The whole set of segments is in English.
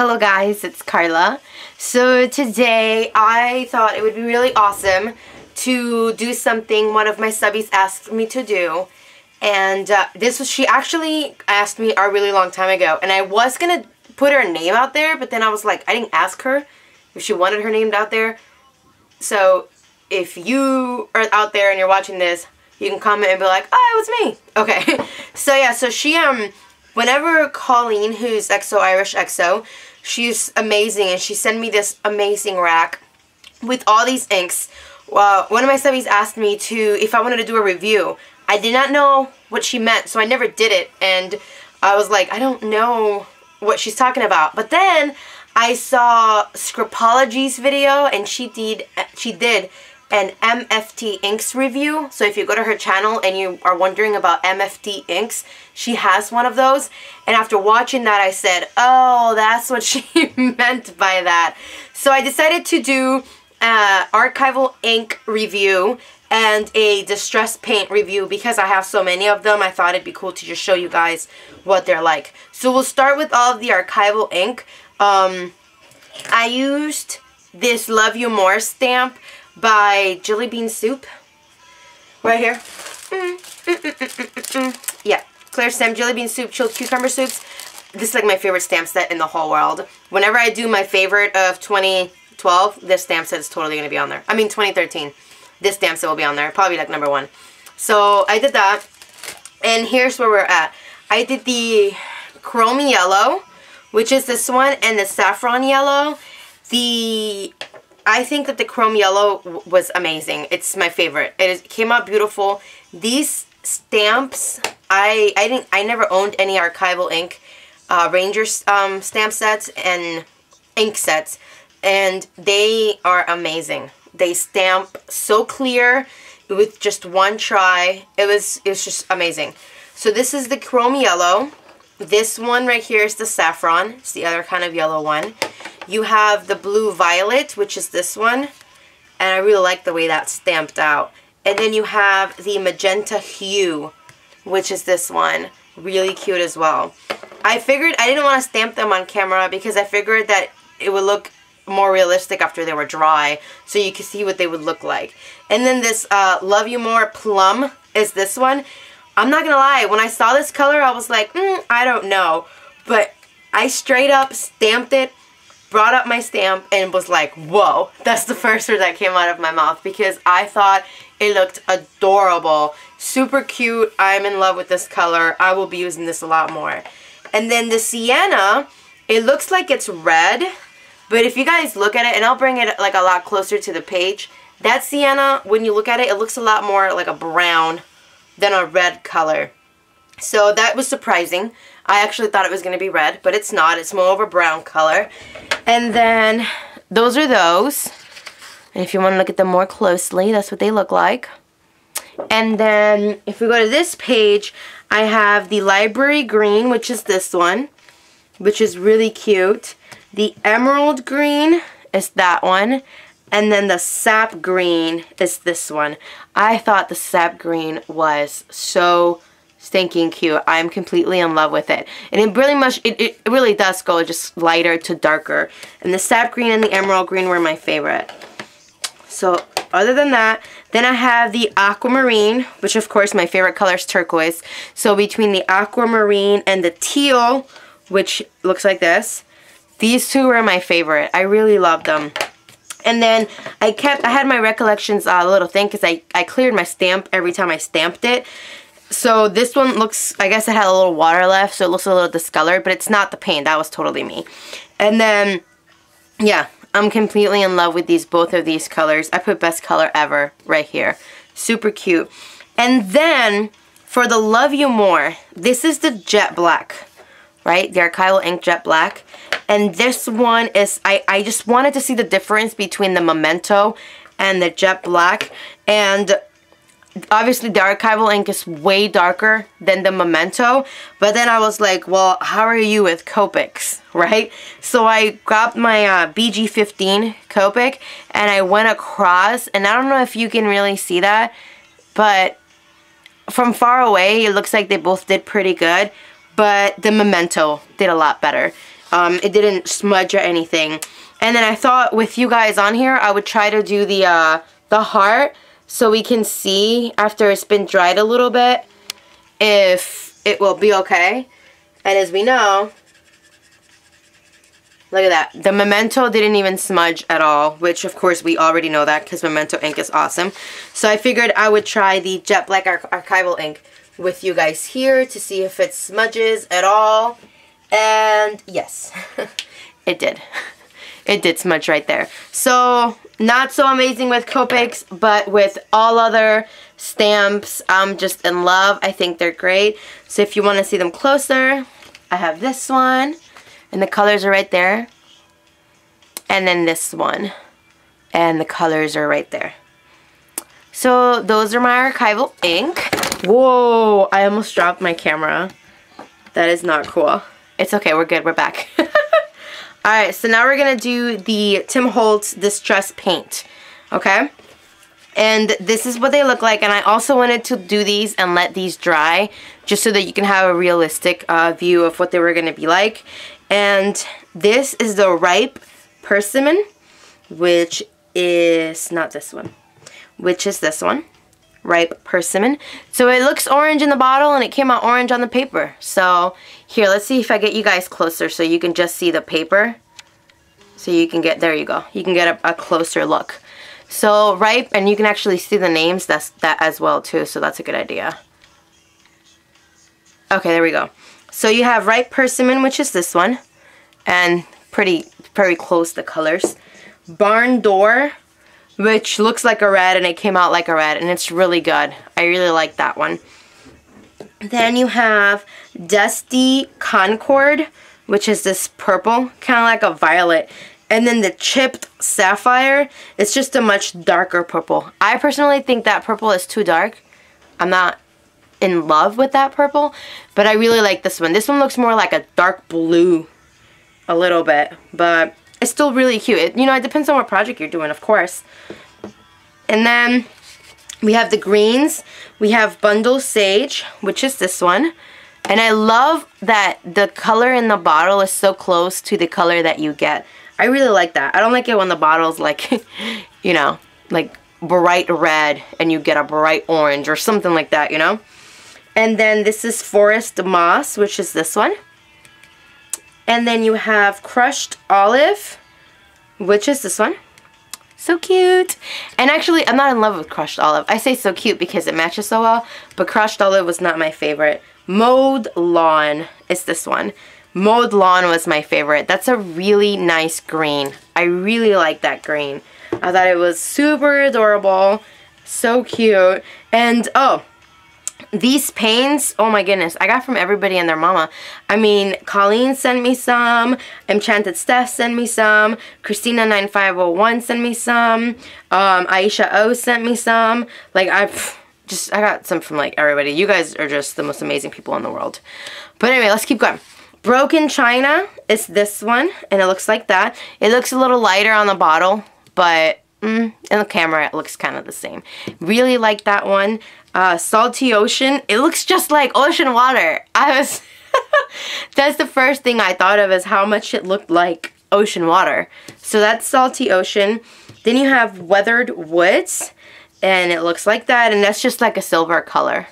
Hello guys, it's Carla. So today I thought it would be really awesome to do something one of my subbies asked me to do. And she actually asked me a really long time ago. And I was going to put her name out there, but then I was like, I didn't ask her if she wanted her name out there. So if you are out there and you're watching this, you can comment and be like, oh, it was me. Okay. So yeah, so she, whenever Colleen, who's xoirishxo, she's amazing, and she sent me this amazing rack with all these inks. One of my subbies asked me if I wanted to do a review. I did not know what she meant, so I never did it, and I was like, I don't know what she's talking about. But then I saw Scrapologist's video, and she did an MFT inks review. So if you go to her channel and you are wondering about MFT inks, she has one of those. And after watching that, I said, oh, that's what she meant by that. So I decided to do Archival Ink review and a distress paint review because I have so many of them. I thought it'd be cool to just show you guys what they're like. So we'll start with all of the Archival Ink. I used this Love You More stamp by Jelly Bean Soup. Right here. Yeah. Clear Stem Jelly Bean Soup, Chilled Cucumber Soups. This is like my favorite stamp set in the whole world. Whenever I do my favorite of 2012, this stamp set is totally going to be on there. I mean 2013. This stamp set will be on there. Probably like #1. So I did that. And here's where we're at. I did the Chrome Yellow, which is this one, and the Saffron Yellow. I think that the Chrome Yellow was amazing. It's my favorite. It came out beautiful. These stamps, I never owned any Archival Ink Ranger stamp sets and ink sets, and they are amazing. They stamp so clear with just one try. It was just amazing. So this is the Chrome Yellow. This one right here is the Saffron. It's the other kind of yellow one. You have the Blue Violet, which is this one. And I really like the way that's stamped out. And then you have the Magenta Hue, which is this one. Really cute as well. I figured I didn't want to stamp them on camera because I figured that it would look more realistic after they were dry, so you could see what they would look like. And then this Love You More Plum is this one. I'm not gonna lie, when I saw this color, I was like, I don't know. But I straight up stamped it, brought up my stamp, and was like, whoa. That's the first word that came out of my mouth because I thought it looked adorable. Super cute. I'm in love with this color. I will be using this a lot more. And then the Sienna, it looks like it's red, but if you guys look at it, and I'll bring it like a lot closer to the page, that Sienna, when you look at it, it looks a lot more like a brown than a red color. So that was surprising. I actually thought it was going to be red, but it's not. It's more of a brown color. And then those are those. And if you want to look at them more closely, that's what they look like. And then if we go to this page, I have the Library Green, which is this one, which is really cute. The Emerald Green is that one. And then the Sap Green is this one. I thought the Sap Green was so stinking cute. I'm completely in love with it. And it really does go just lighter to darker. And the Sap Green and the Emerald Green were my favorite. So other than that, then I have the Aquamarine, which of course my favorite color is turquoise. So between the Aquamarine and the Teal, which looks like this, these two were my favorite. I really loved them. And then I had my recollections little thing because I cleared my stamp every time I stamped it. So this one looks, I guess it had a little water left, so it looks a little discolored, but it's not the paint. That was totally me. And then, yeah, I'm completely in love with both of these colors. I put best color ever right here. Super cute. And then for the Love You More, this is the Jet Black, right? The Archival Ink Jet Black. And this one is, I just wanted to see the difference between the Memento and the Jet Black. And obviously the Archival Ink is way darker than the Memento. But then I was like, well, how are you with Copics, right? So I grabbed my BG15 Copic and I went across. And I don't know if you can really see that, but from far away, it looks like they both did pretty good. But the Memento did a lot better. It didn't smudge or anything. And then I thought with you guys on here, I would try to do the heart so we can see after it's been dried a little bit if it will be okay. And as we know, look at that. The Memento didn't even smudge at all, which of course we already know that because Memento ink is awesome. So I figured I would try the Jet Black Archival ink with you guys here to see if it smudges at all. And yes, it did. It did smudge right there. So not so amazing with Copics, but with all other stamps, I'm just in love. I think they're great. So if you want to see them closer, I have this one. And the colors are right there. And then this one. And the colors are right there. So those are my Archival ink. Whoa, I almost dropped my camera. That is not cool. It's okay, we're good, we're back. Alright, so now we're going to do the Tim Holtz Distress Paint. Okay? And this is what they look like. And I also wanted to do these and let these dry, just so that you can have a realistic view of what they were going to be like. And this is the Ripe Persimmon, which is not this one, which is this one. Ripe Persimmon. So it looks orange in the bottle and it came out orange on the paper. So here, let's see if I get you guys closer so you can just see the paper. So you can get, there you go. You can get a closer look. So Ripe, and you can actually see the names that as well too, so that's a good idea. Okay, there we go. So you have Ripe Persimmon, which is this one, and very close the colors. Barn Door, which looks like a red and it came out like a red, and it's really good. I really like that one. Then you have Dusty Concord, which is this purple, kind of like a violet. And then the Chipped Sapphire, it's just a much darker purple. I personally think that purple is too dark. I'm not in love with that purple, but I really like this one. This one looks more like a dark blue a little bit, but it's still really cute. You know, it depends on what project you're doing, of course. And then we have the greens. We have Bundle Sage, which is this one. And I love that the color in the bottle is so close to the color that you get. I really like that. I don't like it when the bottle's like, you know, like bright red and you get a bright orange or something like that, you know. And then this is Forest Moss, which is this one. And then you have Crushed Olive, which is this one. So cute. And actually, I'm not in love with Crushed Olive. I say so cute because it matches so well, but Crushed Olive was not my favorite. Mowed Lawn is this one. Mowed Lawn was my favorite. That's a really nice green. I really like that green. I thought it was super adorable. So cute. And, oh, these paints, oh my goodness, I got from everybody and their mama. I mean, Colleen sent me some, emchantedsteph sent me some, Christina9501 sent me some, Aisha O sent me some. Like, I got some from like everybody. You guys are just the most amazing people in the world. But anyway, let's keep going. Broken China is this one, and it looks like that. It looks a little lighter on the bottle, but in the camera it looks kind of the same. Really like that one. Salty Ocean. It looks just like ocean water. That's the first thing I thought of, is how much it looked like ocean water. So that's Salty Ocean. Then you have Weathered Woods, and it looks like that, and that's just like a silver color.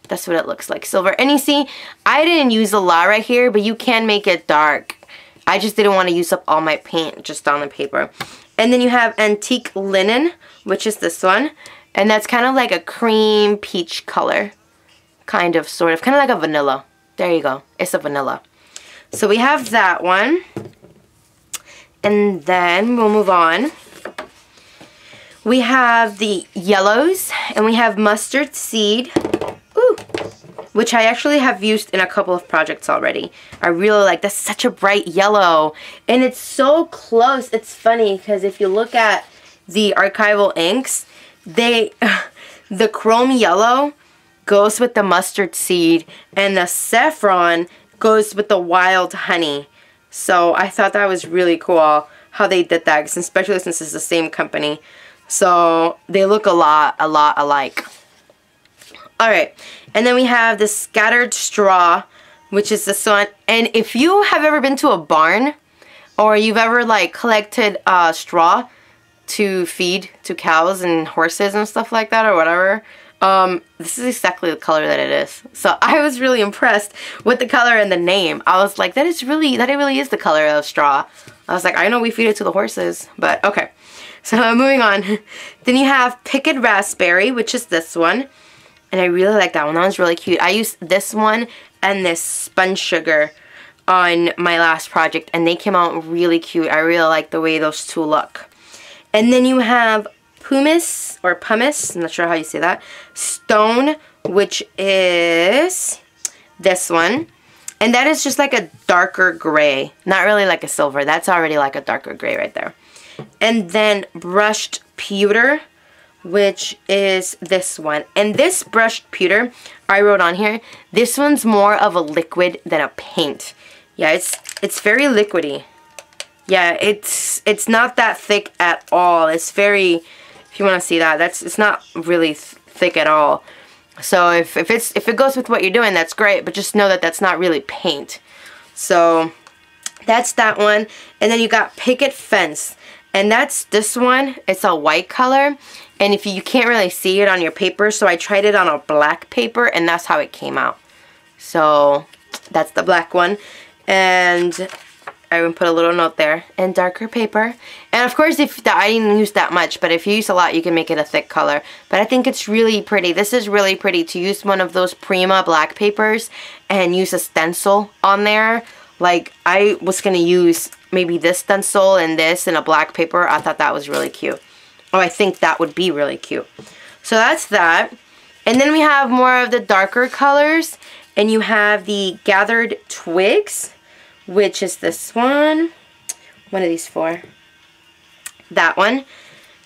That's what it looks like, silver. And you see, I didn't use a lot right here, but you can make it dark. I just didn't want to use up all my paint just on the paper. And then you have Antique Linen, which is this one. And that's kind of like a cream peach color. Kind of, sort of. Kind of like a vanilla. There you go. It's a vanilla. So we have that one. And then we'll move on. We have the yellows. And we have Mustard Seed. Ooh, which I actually have used in a couple of projects already. I really like, that's such a bright yellow. And it's so close. It's funny because if you look at the Archival inks, the chrome yellow goes with the mustard seed and the saffron goes with the wild honey. So I thought that was really cool how they did that, especially since it's the same company. So they look a lot alike. Alright, and then we have the Scattered Straw, which is this one. And if you have ever been to a barn, or you've ever like collected straw to feed to cows and horses and stuff like that or whatever, this is exactly the color that it is. So I was really impressed with the color and the name. I was like, that really is the color of straw. I was like, I know we feed it to the horses, but okay. So moving on. Then you have Picked Raspberry, which is this one. And I really like that one. That one's really cute. I used this one and this sponge sugar on my last project, and they came out really cute. I really like the way those two look. And then you have pumice, or pumice, I'm not sure how you say that, stone, which is this one. And that is just like a darker gray. Not really like a silver. That's already like a darker gray right there. And then brushed pewter, which is this one. And this brushed pewter, I wrote on here, this one's more of a liquid than a paint. Yeah, it's very liquidy. Yeah, it's not that thick at all. It's very, if you want to see that, it's not really thick at all. So if it goes with what you're doing, that's great. But just know that that's not really paint. So that's that one. And then you got Picket Fence, and that's this one. It's a white color, and if you can't really see it on your paper, so I tried it on a black paper, and that's how it came out. So that's the black one. And I would put a little note there, and darker paper. And of course, I didn't use that much, but if you use a lot, you can make it a thick color. But I think it's really pretty. This is really pretty to use one of those Prima black papers and use a stencil on there. Like, I was going to use maybe this stencil and this in a black paper. I thought that was really cute. Oh, I think that would be really cute. So that's that. And then we have more of the darker colors. And you have the Gathered Twigs, which is this one. One of these four. That one.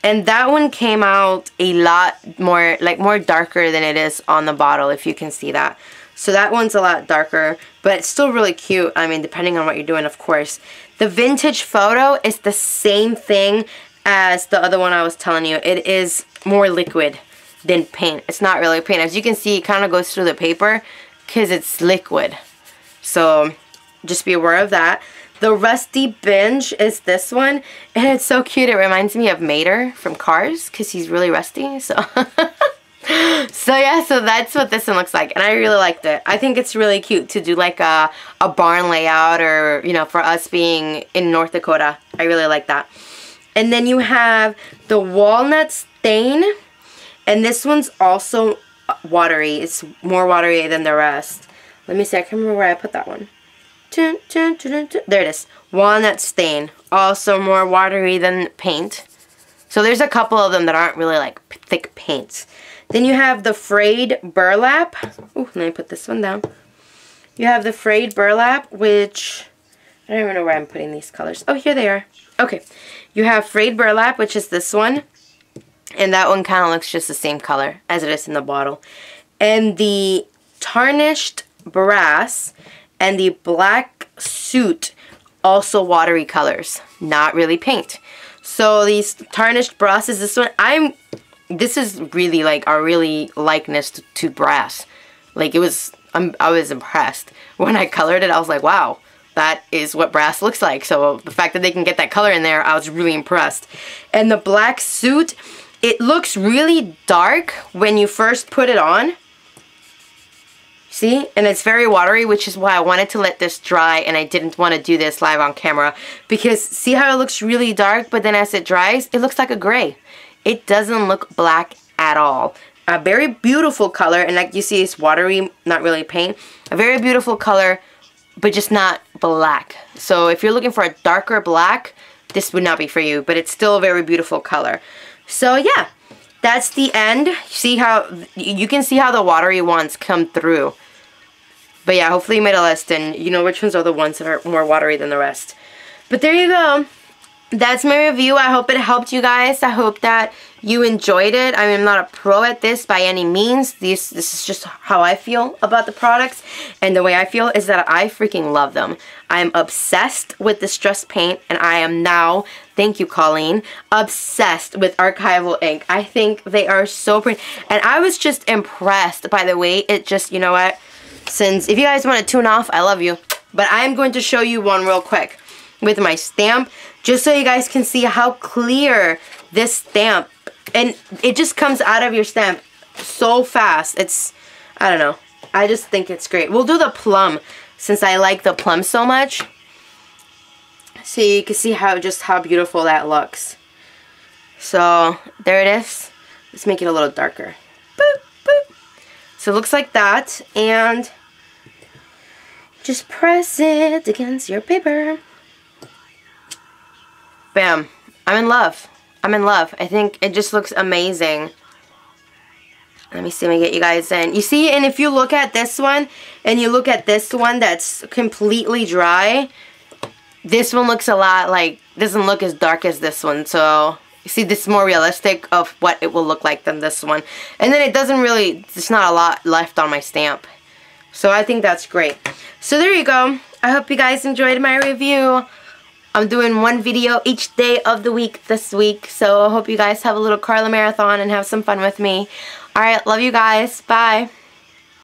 And that one came out a lot more, like more darker than it is on the bottle, if you can see that. So that one's a lot darker, but it's still really cute. I mean, depending on what you're doing, of course. The Vintage Photo is the same thing as the other one I was telling you. It is more liquid than paint. It's not really paint. As you can see, it kind of goes through the paper because it's liquid. So just be aware of that. The Rusty Binge is this one, and it's so cute. It reminds me of Mater from Cars because he's really rusty. So so yeah, so that's what this one looks like, and I really liked it. I think it's really cute to do like a barn layout, or you know, for us being in North Dakota. I really like that. And then you have the Walnut Stain, and this one's also watery. It's more watery than the rest. Let me see, I can't remember where I put that one. There it is. Walnut Stain. Also more watery than paint. So there's a couple of them that aren't really like thick paints. Then you have the Frayed Burlap. Ooh, let me put this one down. You have the Frayed Burlap, which I don't even know where I'm putting these colors. Oh, here they are. Okay. You have Frayed Burlap, which is this one. And that one kind of looks just the same color as it is in the bottle. And the Tarnished Brass and the Black Suit, also watery colors, not really paint. So these Tarnished Brass is this one. This is really like a really likeness to brass. Like I was impressed when I colored it. I was like, wow, that is what brass looks like. So the fact that they can get that color in there, I was really impressed. And the Black Suit, it looks really dark when you first put it on. See? And it's very watery, which is why I wanted to let this dry, and I didn't want to do this live on camera. Because see how it looks really dark, but then as it dries, it looks like a gray. It doesn't look black at all. A very beautiful color, and like you see, it's watery, not really paint. A very beautiful color, but just not black. So if you're looking for a darker black, this would not be for you, but it's still a very beautiful color. So yeah, that's the end. See how you can see how the watery ones come through. But yeah, hopefully you made a list and you know which ones are the ones that are more watery than the rest. But there you go. That's my review. I hope it helped you guys. I hope that you enjoyed it. I mean, I'm not a pro at this by any means. This is just how I feel about the products. And the way I feel is that I freaking love them. I'm obsessed with distress paint, and I am now, thank you Colleen, obsessed with Archival Ink. I think they are so pretty. And I was just impressed by the way it just, you know what, since if you guys want to tune off, I love you. But I am going to show you one real quick with my stamp, just so you guys can see how clear this stamp, and it just comes out of your stamp so fast. It's, I don't know, I just think it's great. We'll do the plum since I like the plum so much, so you can see how beautiful that looks. So there it is. Let's make it a little darker. Boop, boop. So it looks like that, and just press it against your paper. Bam. I'm in love. I'm in love. I think it just looks amazing. Let me see, let me get you guys in. You see, and if you look at this one, and you look at this one that's completely dry, this one looks a lot like, doesn't look as dark as this one. So, you see, this is more realistic of what it will look like than this one. And then it doesn't really, there's not a lot left on my stamp. So I think that's great. So there you go. I hope you guys enjoyed my review. I'm doing one video each day of the week this week. So I hope you guys have a little Carla marathon and have some fun with me. Alright, love you guys. Bye.